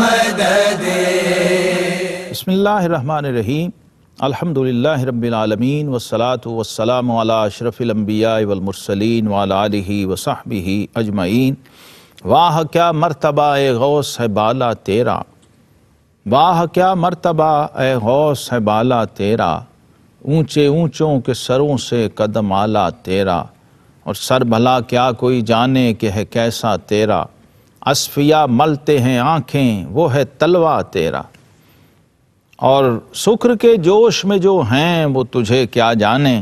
مدد۔ بسم اللہ الرحمن الرحیم، الحمدللہ رب العالمین والصلاة والسلام علی اشرف الانبیاء والمرسلین وعلی آلہ وصحبہ اجمعین۔ واہ کیا مرتبہ اے غوث ہے بالا تیرا، واہ کیا مرتبہ اے غوث ہے بالا تیرا، اونچے اونچوں کے سروں سے قدم اعلیٰ تیرا، اور سر بھلا کیا کوئی جانے کہ ہے کیسا تیرا، اصفیا ملتے ہیں آنکھیں وہ ہے تلوہ تیرا، اور سکر کے جوش میں جو ہیں وہ تجھے کیا جانے،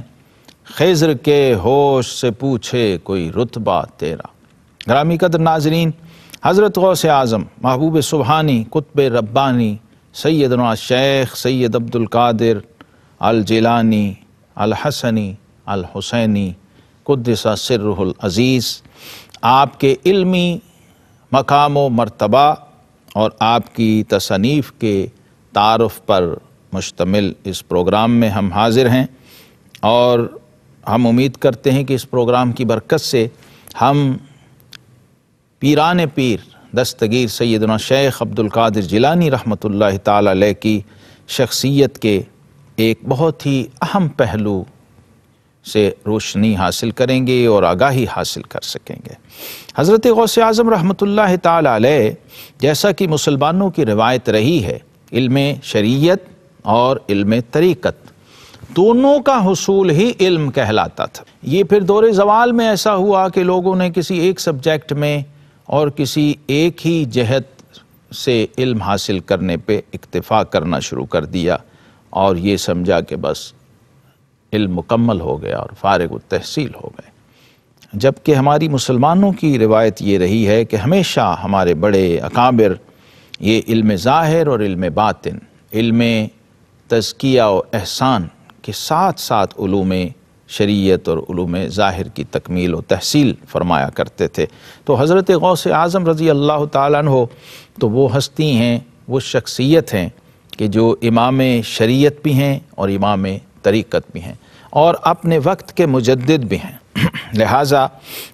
خضر کے ہوش سے پوچھے کوئی رتبہ تیرا۔ گرامی قدر ناظرین، حضرت غوث اعظم محبوب سبحانی قطب ربانی سیدنا شیخ سید عبد القادر الجیلانی الحسنی الحسینی قدس سرہ العزیز، آپ کے علمی مقام و مرتبہ اور آپ کی تصانیف کے تعارف پر مشتمل اس پروگرام میں ہم حاضر ہیں، اور ہم امید کرتے ہیں کہ اس پروگرام کی برکت سے ہم پیران پیر دستگیر سیدنا شیخ عبد القادر جیلانی رحمۃ اللہ تعالی علیہ کی شخصیت کے ایک بہت ہی اہم پہلو سے روشنی حاصل کریں گے اور آگاہی حاصل کر سکیں گے۔ حضرت غوث اعظم رحمۃ اللہ تعالی علیہ، جیسا کہ مسلمانوں کی روایت رہی ہے، علم شریعت اور علم طریقت دونوں کا حصول ہی علم کہلاتا تھا۔ یہ پھر دور زوال میں ایسا ہوا کہ لوگوں نے کسی ایک سبجیکٹ میں اور کسی ایک ہی جہت سے علم حاصل کرنے پہ اکتفا کرنا شروع کر دیا، اور یہ سمجھا کہ بس علم مکمل ہو گیا اور فارغ التحصیل ہو گئے، جبکہ ہماری مسلمانوں کی روایت یہ رہی ہے کہ ہمیشہ ہمارے بڑے اکابر یہ علم ظاہر اور علم باطن، علم تزکیہ و احسان کے ساتھ ساتھ علوم شریعت اور علوم ظاہر کی تکمیل و تحصیل فرمایا کرتے تھے۔ تو حضرت غوث اعظم رضی اللہ تعالیٰ عنہ تو وہ ہستی ہیں، وہ شخصیت ہیں کہ جو امام شریعت بھی ہیں اور امام طریقت بھی ہیں، اور اپنے وقت کے مجدد بھی ہیں۔ لہٰذا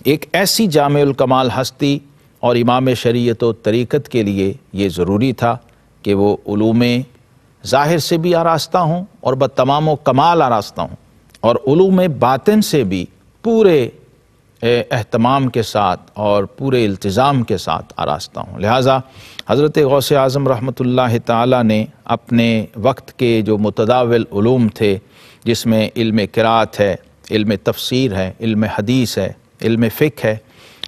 ایک ایسی جامع الکمال ہستی اور امام شریعت و طریقت کے لیے یہ ضروری تھا کہ وہ علوم ظاہر سے بھی آراستہ ہوں اور بتمام و کمال آراستہ ہوں، اور علوم باطن سے بھی پورے اہتمام کے ساتھ اور پورے التزام کے ساتھ آراستہ ہوں۔ لہٰذا حضرت غوث اعظم رحمۃ اللہ تعالیٰ نے اپنے وقت کے جو متداول علوم تھے، جس میں علم قرات ہے، علم تفسیر ہے، علم حدیث ہے، علم فقہ ہے،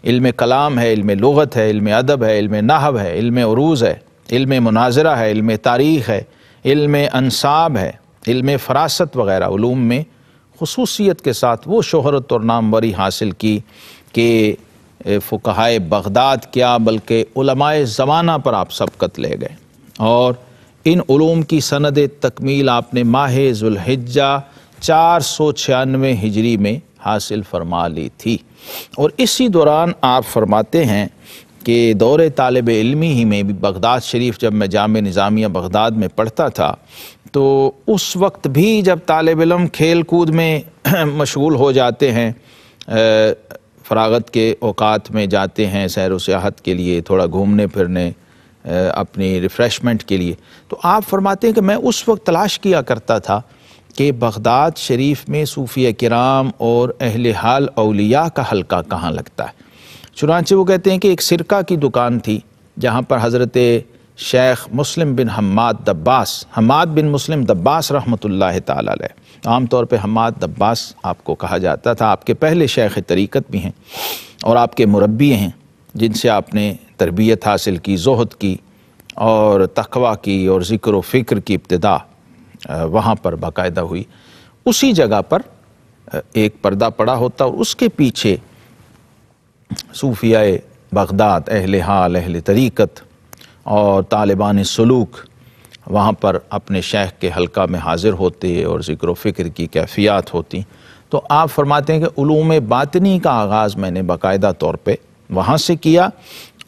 علم کلام ہے، علم لغت ہے، علم ادب ہے، علم نحو ہے، علم عروض ہے، علم مناظرہ ہے، علم تاریخ ہے، علم انساب ہے، علم فراست وغیرہ علوم میں خصوصیت کے ساتھ وہ شہرت اور ناموری حاصل کی کہ فقہائے بغداد کیا بلکہ علماء زمانہ پر آپ سبقت لے گئے، اور ان علوم کی سند تکمیل آپ نے ماہ ذوالحجہ 496 ہجری میں حاصل فرما لی تھی۔ اور اسی دوران آپ فرماتے ہیں کہ دور طالب علمی ہی میں بھی بغداد شریف، جب میں جامعہ نظامیہ بغداد میں پڑھتا تھا تو اس وقت بھی جب طالب علم کھیل کود میں مشغول ہو جاتے ہیں، فراغت کے اوقات میں جاتے ہیں سیر و سیاحت کے لیے، تھوڑا گھومنے پھرنے، اپنی ریفریشمنٹ کے لیے، تو آپ فرماتے ہیں کہ میں اس وقت تلاش کیا کرتا تھا کہ بغداد شریف میں صوفیہ کرام اور اہل حال اولیاء کا حلقہ کہاں لگتا ہے۔ چنانچہ وہ کہتے ہیں کہ ایک سرکہ کی دکان تھی جہاں پر حضرت شیخ مسلم بن حماد بن مسلم دباس رحمۃ اللہ تعالی علیہ، عام طور پہ حماد دباس آپ کو کہا جاتا تھا، آپ کے پہلے شیخ طریقت بھی ہیں اور آپ کے مربی ہیں، جن سے آپ نے تربیت حاصل کی، زہد کی اور تقویٰ کی اور ذکر و فکر کی ابتدا وہاں پر باقاعدہ ہوئی۔ اسی جگہ پر ایک پردہ پڑا ہوتا اور اس کے پیچھے صوفیاء بغداد، اہل حال، اہل طریقت اور طالبان سلوک وہاں پر اپنے شیخ کے حلقہ میں حاضر ہوتے اور ذکر و فکر کی کیفیات ہوتی۔ تو آپ فرماتے ہیں کہ علوم باطنی کا آغاز میں نے باقاعدہ طور پہ وہاں سے کیا،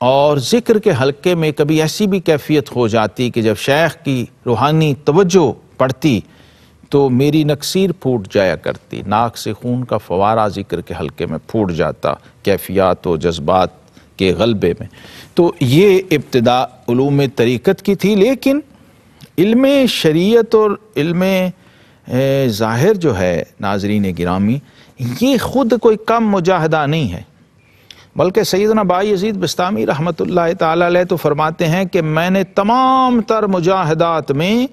اور ذکر کے حلقے میں کبھی ایسی بھی کیفیت ہو جاتی کہ جب شیخ کی روحانی توجہ پڑتی تو میری نکسیر پھوٹ جایا کرتی، ناک سے خون کا فوارہ ذکر کے حلقے میں پھوٹ جاتا، کیفیات و جذبات کے غلبے میں۔ تو یہ ابتدا علوم طریقت کی تھی، لیکن علم شریعت اور علم ظاہر جو ہے ناظرین گرامی، یہ خود کوئی کم مجاہدہ نہیں ہے، بلکہ سیدنا بایزید بسطامی رحمۃ اللہ تعالی علیہ تو فرماتے ہیں کہ میں نے تمام تر مجاہدات میں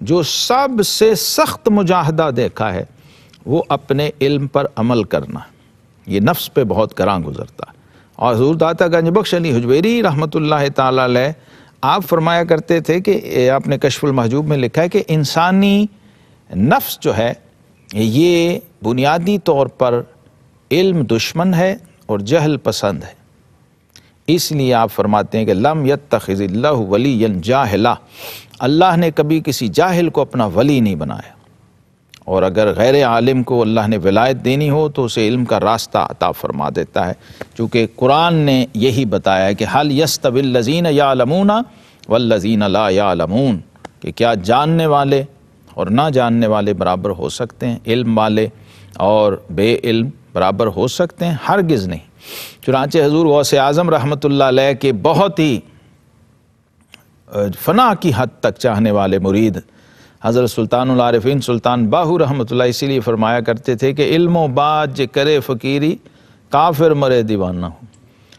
جو سب سے سخت مجاہدہ دیکھا ہے وہ اپنے علم پر عمل کرنا، یہ نفس پہ بہت گراں گزرتا ہے۔ اور حضور داتا گنج بخش علی حجویری رحمۃ اللہ تعالی علیہ آپ فرمایا کرتے تھے کہ آپ نے کشف المحجوب میں لکھا ہے کہ انسانی نفس جو ہے یہ بنیادی طور پر علم دشمن ہے اور جہل پسند ہے، اس لیے آپ فرماتے ہیں کہ لم یتخذ اللہ ولیا جاہلا، اللہ نے کبھی کسی جاہل کو اپنا ولی نہیں بنایا، اور اگر غیر عالم کو اللہ نے ولایت دینی ہو تو اسے علم کا راستہ عطا فرما دیتا ہے، چونکہ قرآن نے یہی بتایا کہ حل یستوی الذین یعلمون والذین لا یعلمون، کہ کیا جاننے والے اور نہ جاننے والے برابر ہو سکتے ہیں، علم والے اور بے علم برابر ہو سکتے ہیں؟ ہرگز نہیں۔ چنانچہ حضور غوث اعظم رحمۃ اللہ علیہ کے بہت ہی فنا کی حد تک چاہنے والے مرید حضرت سلطان العارفین سلطان باہو رحمۃ اللہ اسی لیے فرمایا کرتے تھے کہ علم و بات جے کرے فقیری کافر مرے دیوانہ ہو۔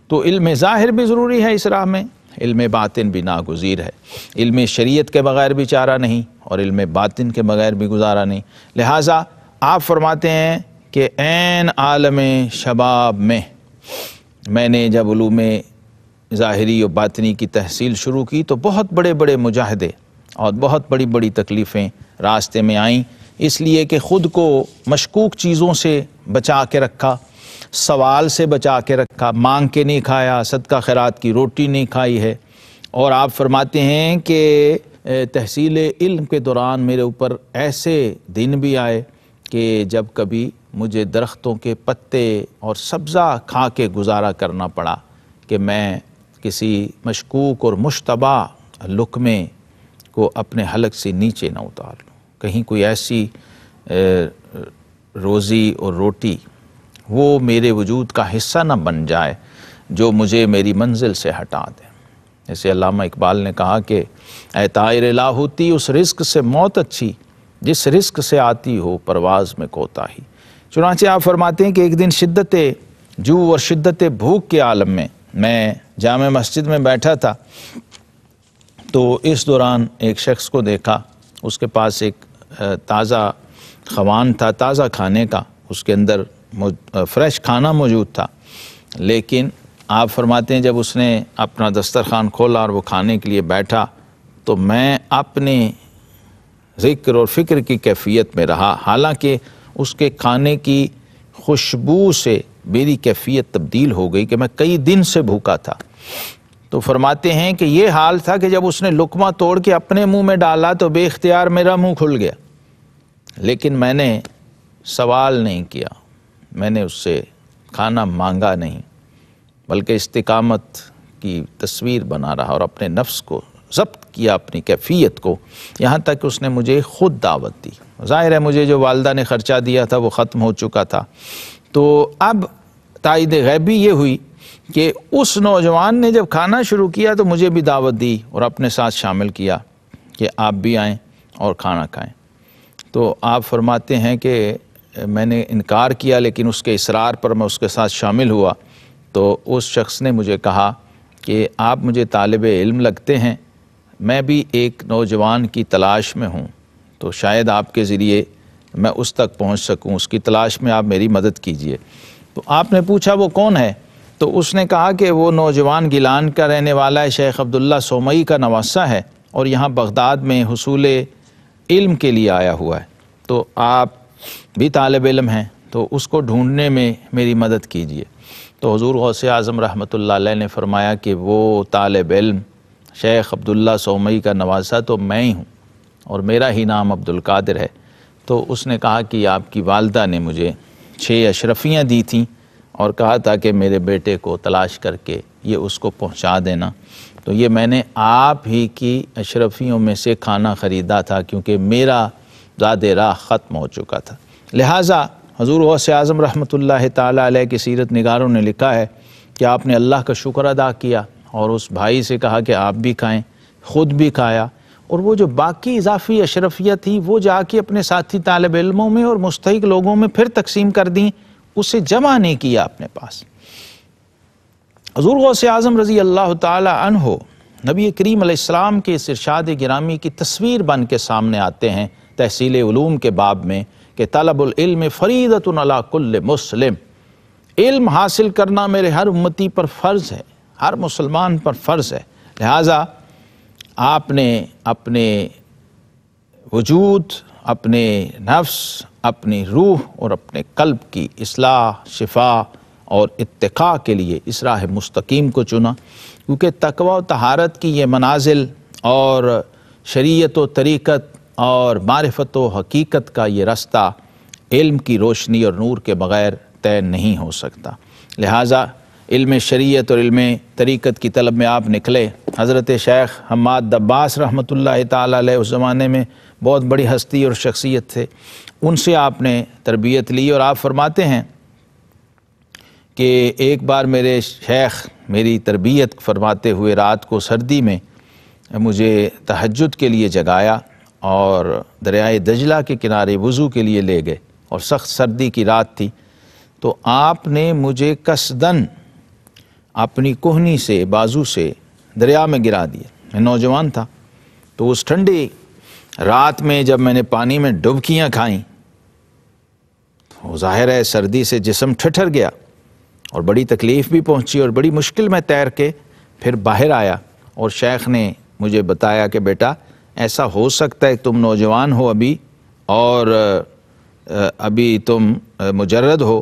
تو علم ظاہر بھی ضروری ہے اس راہ میں، علم باطن بھی ناگزیر ہے، علم شریعت کے بغیر بھی چارہ نہیں اور علم باطن کے بغیر بھی گزارا نہیں۔ لہٰذا آپ فرماتے ہیں کہ عین عالم شباب میں نے جب علوم ظاہری و باطنی کی تحصیل شروع کی تو بہت بڑے بڑے مجاہدے اور بہت بڑی بڑی تکلیفیں راستے میں آئیں، اس لیے کہ خود کو مشکوک چیزوں سے بچا کے رکھا، سوال سے بچا کے رکھا، مانگ کے نہیں کھایا، صدقہ خیرات کی روٹی نہیں کھائی ہے۔ اور آپ فرماتے ہیں کہ تحصیل علم کے دوران میرے اوپر ایسے دن بھی آئے کہ جب کبھی مجھے درختوں کے پتے اور سبزہ کھا کے گزارا کرنا پڑا کہ میں کسی مشکوک اور مشتبہ لقمے کو اپنے حلق سے نیچے نہ اتار لوں، کہیں کوئی ایسی روزی اور روٹی وہ میرے وجود کا حصہ نہ بن جائے جو مجھے میری منزل سے ہٹا دے۔ جیسے علامہ اقبال نے کہا کہ اے طائر لاہوتی اس رزق سے موت اچھی جس رزق سے آتی ہو پرواز میں کوتاہی۔ چنانچہ آپ فرماتے ہیں کہ ایک دن شدت جو اور شدت بھوک کے عالم میں جامع مسجد میں بیٹھا تھا تو اس دوران ایک شخص کو دیکھا، اس کے پاس ایک تازہ خوان تھا، تازہ کھانے کا، اس کے اندر فریش کھانا موجود تھا، لیکن آپ فرماتے ہیں جب اس نے اپنا دسترخوان کھولا اور وہ کھانے کے لیے بیٹھا تو میں اپنے ذکر اور فکر کی کیفیت میں رہا، حالانکہ اس کے کھانے کی خوشبو سے میری کیفیت تبدیل ہو گئی کہ میں کئی دن سے بھوکا تھا۔ تو فرماتے ہیں کہ یہ حال تھا کہ جب اس نے لقمہ توڑ کے اپنے منہ میں ڈالا تو بے اختیار میرا منہ کھل گیا، لیکن میں نے سوال نہیں کیا، میں نے اس سے کھانا مانگا نہیں، بلکہ استقامت کی تصویر بنا رہا اور اپنے نفس کو ضبط کیا، اپنی کیفیت کو، یہاں تک اس نے مجھے خود دعوت دی۔ ظاہر ہے مجھے جو والدہ نے خرچہ دیا تھا وہ ختم ہو چکا تھا، تو اب تائید غیبی یہ ہوئی کہ اس نوجوان نے جب کھانا شروع کیا تو مجھے بھی دعوت دی اور اپنے ساتھ شامل کیا کہ آپ بھی آئیں اور کھانا کھائیں۔ تو آپ فرماتے ہیں کہ میں نے انکار کیا، لیکن اس کے اصرار پر میں اس کے ساتھ شامل ہوا تو اس شخص نے مجھے کہا کہ آپ مجھے طالب علم لگتے ہیں، میں بھی ایک نوجوان کی تلاش میں ہوں، تو شاید آپ کے ذریعے میں اس تک پہنچ سکوں، اس کی تلاش میں آپ میری مدد کیجئے۔ تو آپ نے پوچھا وہ کون ہے؟ تو اس نے کہا کہ وہ نوجوان گیلان کا رہنے والا ہے، شیخ عبداللہ سومئی کا نواسہ ہے اور یہاں بغداد میں حصول علم کے لیے آیا ہوا ہے، تو آپ بھی طالب علم ہیں تو اس کو ڈھونڈنے میں میری مدد کیجئے۔ تو حضور غوث اعظم رحمۃ اللہ علیہ نے فرمایا کہ وہ طالب علم شیخ عبداللہ سومئی کا نواسہ تو میں ہی ہوں اور میرا ہی نام عبدالقادر ہے۔ تو اس نے کہا کہ آپ کی والدہ نے مجھے 6 اشرفیاں دی تھیں اور کہا تھا کہ میرے بیٹے کو تلاش کر کے یہ اس کو پہنچا دینا، تو یہ میں نے آپ ہی کی اشرفیوں میں سے کھانا خریدا تھا کیونکہ میرا زاد راہ ختم ہو چکا تھا۔ لہٰذا حضور غوث اعظم رحمۃ اللہ تعالیٰ علیہ کی سیرت نگاروں نے لکھا ہے کہ آپ نے اللہ کا شکر ادا کیا اور اس بھائی سے کہا کہ آپ بھی کھائیں، خود بھی کھایا، اور وہ جو باقی اضافی اشرفیہ تھی وہ جا کے اپنے ساتھی طالب علموں میں اور مستحق لوگوں میں پھر تقسیم کر دیں، اسے جمع نہیں کیا اپنے پاس۔ حضور غوث اعظم رضی اللہ تعالی عنہ نبی کریم علیہ السلام کے اس ارشاد گرامی کی تصویر بن کے سامنے آتے ہیں تحصیل علوم کے باب میں کہ طلب العلم فریضۃ علی کل مسلم، علم حاصل کرنا میرے ہر امتی پر فرض ہے، ہر مسلمان پر فرض ہے۔ لہٰذا آپ نے اپنے وجود، اپنے نفس، اپنی روح اور اپنے قلب کی اصلاح، شفا اور اتقاء کے لیے اس راہ مستقیم کو چنا، کیونکہ تقوی و طہارت کی یہ منازل اور شریعت و طریقت اور معرفت و حقیقت کا یہ رستہ علم کی روشنی اور نور کے بغیر طے نہیں ہو سکتا۔ لہٰذا علم شریعت اور علم طریقت کی طلب میں آپ نکلے۔ حضرت شیخ حماد دباس رحمۃ اللہ تعالیٰ علیہ اس زمانے میں بہت بڑی ہستی اور شخصیت تھے، ان سے آپ نے تربیت لی، اور آپ فرماتے ہیں کہ ایک بار میرے شیخ میری تربیت فرماتے ہوئے رات کو سردی میں مجھے تہجد کے لیے جگایا اور دریائے دجلہ کے کنارے وضو کے لیے لے گئے، اور سخت سردی کی رات تھی، تو آپ نے مجھے قصداً اپنی کوہنی سے بازو سے دریا میں گرا دیا۔ میں نوجوان تھا، تو اس ٹھنڈی رات میں جب میں نے پانی میں ڈبکیاں کھائیں تو ظاہر ہے سردی سے جسم ٹھٹر گیا اور بڑی تکلیف بھی پہنچی، اور بڑی مشکل میں تیر کے پھر باہر آیا، اور شیخ نے مجھے بتایا کہ بیٹا ایسا ہو سکتا ہے تم نوجوان ہو ابھی، اور ابھی تم مجرد ہو،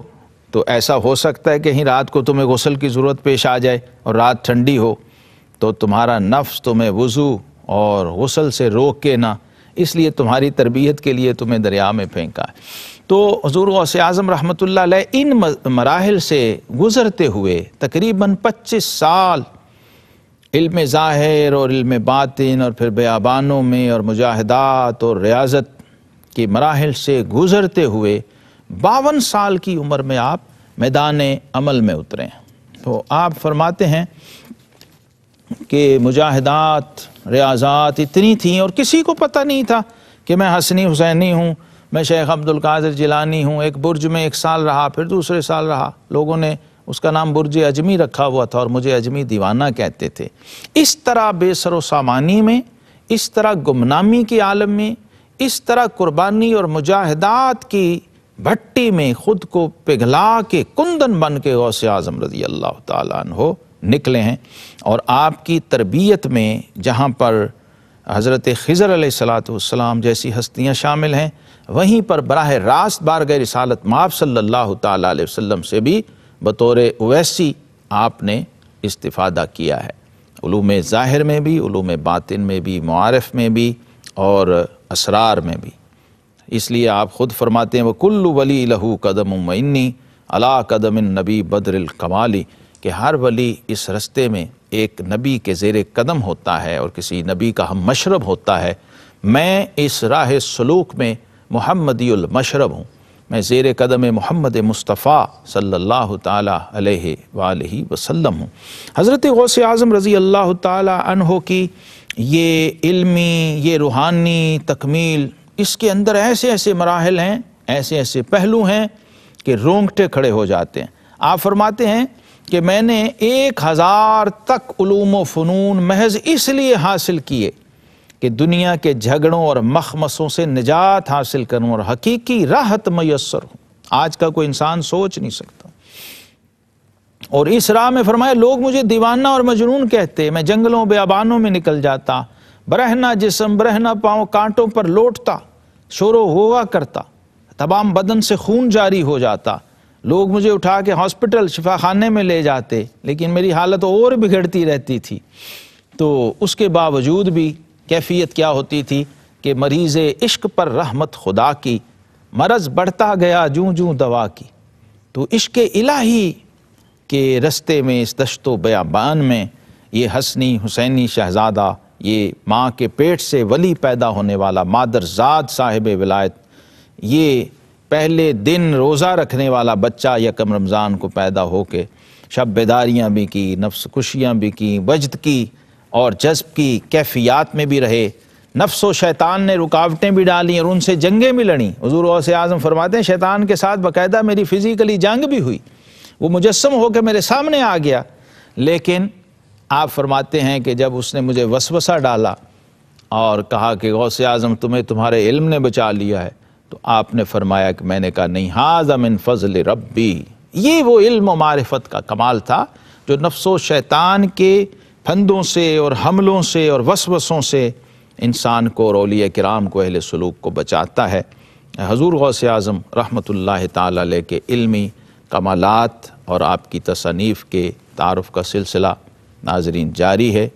تو ایسا ہو سکتا ہے کہ کہیں رات کو تمہیں غسل کی ضرورت پیش آ جائے اور رات ٹھنڈی ہو، تو تمہارا نفس تمہیں وضو اور غسل سے روک کے نہ، اس لیے تمہاری تربیت کے لیے تمہیں دریا میں پھینکا ہے۔ تو حضور غوث اعظم رحمۃ اللہ علیہ ان مراحل سے گزرتے ہوئے تقریباً 25 سال علم ظاہر اور علم باطن اور پھر بیابانوں میں اور مجاہدات اور ریاضت کے مراحل سے گزرتے ہوئے 52 سال کی عمر میں آپ میدان عمل میں اترے ہیں۔ تو آپ فرماتے ہیں کہ مجاہدات، ریاضات اتنی تھیں اور کسی کو پتہ نہیں تھا کہ میں حسنی حسینی ہوں، میں شیخ عبد القادر جیلانی ہوں۔ ایک برج میں 1 سال رہا، پھر دوسرے سال رہا، لوگوں نے اس کا نام برج اجمی رکھا ہوا تھا اور مجھے اجمی دیوانہ کہتے تھے۔ اس طرح بے سر و سامانی میں، اس طرح گمنامی کے عالم میں، اس طرح قربانی اور مجاہدات کی بھٹی میں خود کو پگھلا کے کندن بن کے غوث اعظم رضی اللہ تعالیٰ عنہ نکلے ہیں، اور آپ کی تربیت میں جہاں پر حضرت خضر علیہ السلام جیسی ہستیاں شامل ہیں، وہیں پر براہ راست بارگاہ رسالت مآب صلی اللہ تعالیٰ علیہ وسلم سے بھی بطور اویسی آپ نے استفادہ کیا ہے، علوم ظاہر میں بھی، علوم باطن میں بھی، معارف میں بھی اور اسرار میں بھی۔ اس لیے آپ خود فرماتے ہیں وَكُلُّ وَلِي لَهُ قَدَمٌ وَإِنِّي عَلَىٰ قَدَمِ النَّبِي بَدْرِ الْكَمَالِ، کہ ہر ولی اس رستے میں ایک نبی کے زیر قدم ہوتا ہے اور کسی نبی کا ہم مشرب ہوتا ہے۔ میں اس راہ سلوک میں محمدی المشرب ہوں، میں زیر قدم محمد مصطفیٰ صلی اللہ تعالیٰ علیہ وآلہ وسلم ہوں۔ حضرت غوث اعظم رضی اللہ تعالیٰ عنہ کی یہ علمی، یہ روحانی تکمیل، اس کے اندر ایسے ایسے مراحل ہیں، ایسے ایسے پہلو ہیں کہ رونگٹے کھڑے ہو جاتے ہیں۔ آپ فرماتے ہیں کہ میں نے 1000 تک علوم و فنون محض اس لیے حاصل کیے کہ دنیا کے جھگڑوں اور مخمصوں سے نجات حاصل کروں اور حقیقی راحت میسر ہوں۔ آج کا کوئی انسان سوچ نہیں سکتا۔ اور اس راہ میں فرمایا لوگ مجھے دیوانہ اور مجنون کہتے، میں جنگلوں بیابانوں میں نکل جاتا، برہنہ جسم برہنہ پاؤں کانٹوں پر لوٹتا، شور و غوغا کرتا، تمام بدن سے خون جاری ہو جاتا، لوگ مجھے اٹھا کے ہاسپٹل شفا خانے میں لے جاتے، لیکن میری حالت اور بگڑتی رہتی تھی۔ تو اس کے باوجود بھی کیفیت کیا ہوتی تھی کہ مریض عشق پر رحمت خدا کی، مرض بڑھتا گیا جوں جوں دوا کی۔ تو عشق الہی کے رستے میں، اس دشت و بیابان میں، یہ حسنی حسینی شہزادہ، یہ ماں کے پیٹ سے ولی پیدا ہونے والا مادر ذات صاحب ولایت، یہ پہلے دن روزہ رکھنے والا بچہ یکم رمضان کو پیدا ہو کے شب بیداریاں بھی کی، نفس کشیاں بھی کی، وجد کی اور جذب کی کیفیات میں بھی رہے، نفس و شیطان نے رکاوٹیں بھی ڈالیں اور ان سے جنگیں بھی لڑیں۔ حضور غوث اعظم فرماتے ہیں شیطان کے ساتھ باقاعدہ میری فزیکلی جنگ بھی ہوئی، وہ مجسم ہو کے میرے سامنے آ گیا، لیکن آپ فرماتے ہیں کہ جب اس نے مجھے وسوسہ ڈالا اور کہا کہ غوث اعظم تمہیں تمہارے علم نے بچا لیا ہے، تو آپ نے فرمایا کہ میں نے کہا نہیں، ھذا من فضل ربی، یہ وہ علم و معرفت کا کمال تھا جو نفس و شیطان کے پھندوں سے اور حملوں سے اور وسوسوں سے انسان کو اور اولیاء کرام کو، اہل سلوک کو بچاتا ہے۔ حضور غوث اعظم رحمۃ اللہ تعالی علیہ کے علمی کمالات اور آپ کی تصانیف کے تعارف کا سلسلہ ناظرین جاری ہے،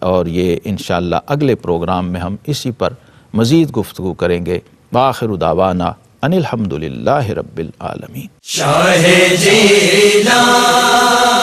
اور یہ انشاءاللہ اگلے پروگرام میں ہم اسی پر مزید گفتگو کریں گے۔ وآخر دعوانا ان الحمدللہ رب العالمین۔ شاہ جیلان